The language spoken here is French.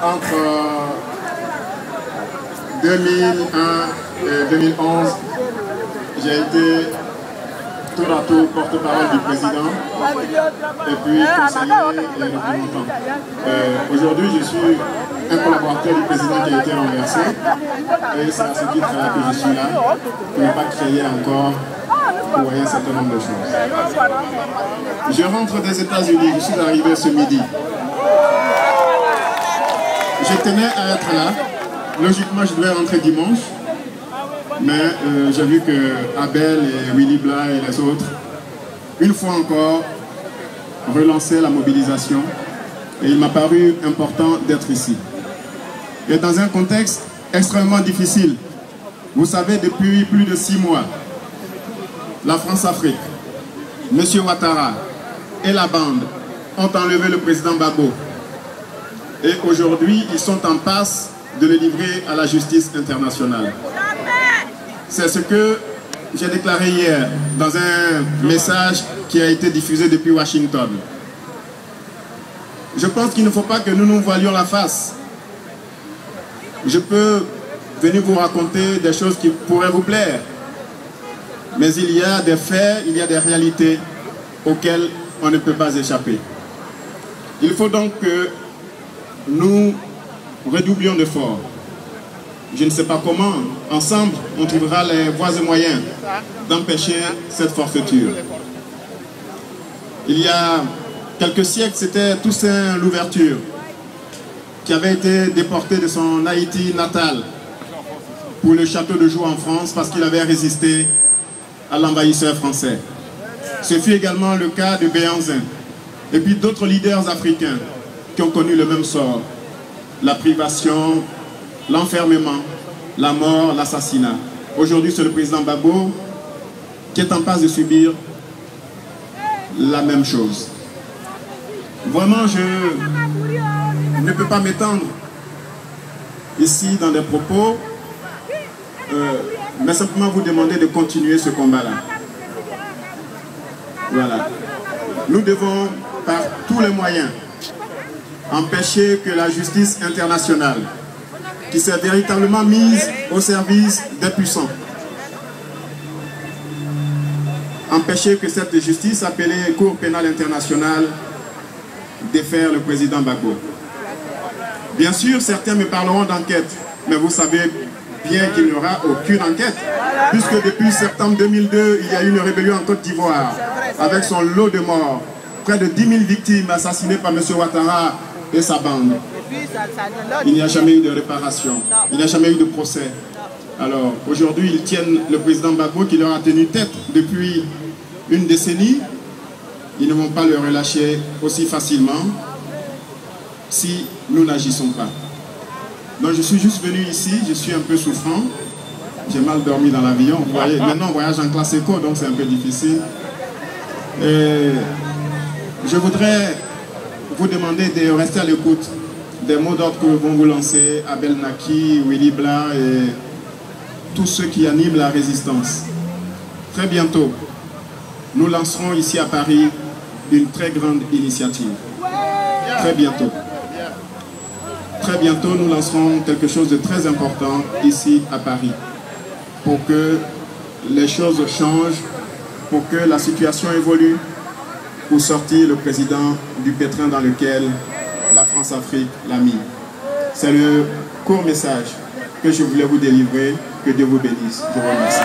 entre 2001 et 2011, j'ai été tour à tour porte-parole du président et puis conseiller et représentant. Aujourd'hui, je suis un collaborateur du président qui a été renversé et c'est à ce titre-là que je suis là, pour ne pas créer encore pour un certain nombre de choses. Je rentre des États-Unis, je suis arrivé ce midi. Je tenais à être là. Logiquement, je devais rentrer dimanche. Mais j'ai vu que Abel et Willy Blas et les autres, une fois encore, relançaient la mobilisation. Et il m'a paru important d'être ici. Et dans un contexte extrêmement difficile. Vous savez, depuis plus de 6 mois, la France-Afrique, M. Ouattara et la bande ont enlevé le président Gbagbo. Et aujourd'hui, ils sont en passe de le livrer à la justice internationale. C'est ce que j'ai déclaré hier dans un message qui a été diffusé depuis Washington. Je pense qu'il ne faut pas que nous nous voilions la face. Je peux venir vous raconter des choses qui pourraient vous plaire. Mais il y a des faits, il y a des réalités auxquelles on ne peut pas échapper. Il faut donc que nous redoublions d'efforts. Je ne sais pas comment, ensemble, on trouvera les voies et moyens d'empêcher cette forfaiture. Il y a quelques siècles, c'était Toussaint Louverture qui avait été déporté de son Haïti natal pour le château de Joux en France parce qu'il avait résisté à l'envahisseur français. Ce fut également le cas de Béhanzin et puis d'autres leaders africains qui ont connu le même sort. La privation, l'enfermement, la mort, l'assassinat. Aujourd'hui, c'est le président Gbagbo qui est en passe de subir la même chose. Vraiment, je ne peux pas m'étendre ici dans des propos, mais simplement vous demander de continuer ce combat-là. Voilà. Nous devons, par tous les moyens, empêcher que la justice internationale, qui s'est véritablement mise au service des puissants, empêcher que cette justice appelée Cour pénale internationale défaire le président Gbagbo. Bien sûr, certains me parleront d'enquête, mais vous savez bien qu'il n'y aura aucune enquête, puisque depuis septembre 2002, il y a eu une rébellion en Côte d'Ivoire, avec son lot de morts, près de 10 000 victimes assassinées par M. Ouattara et sa bande. Il n'y a jamais eu de réparation, il n'y a jamais eu de procès. Alors, aujourd'hui, ils tiennent le président Gbagbo qui leur a tenu tête depuis une décennie. Ils ne vont pas le relâcher aussi facilement si nous n'agissons pas. Donc, je suis juste venu ici, je suis un peu souffrant. J'ai mal dormi dans l'avion. Vous voyez, maintenant, on voyage en classe éco, donc c'est un peu difficile. Et je voudrais vous demander de rester à l'écoute des mots d'ordre que vont vous lancer Abel Naki, Willy Blas et tous ceux qui animent la résistance. Très bientôt, nous lancerons ici à Paris une très grande initiative. Très bientôt. Très bientôt, nous lancerons quelque chose de très important ici à Paris pour que les choses changent, pour que la situation évolue, pour sortir le président du pétrin dans lequel la France-Afrique l'a mis. C'est le court message que je voulais vous délivrer. Que Dieu vous bénisse. Je vous remercie.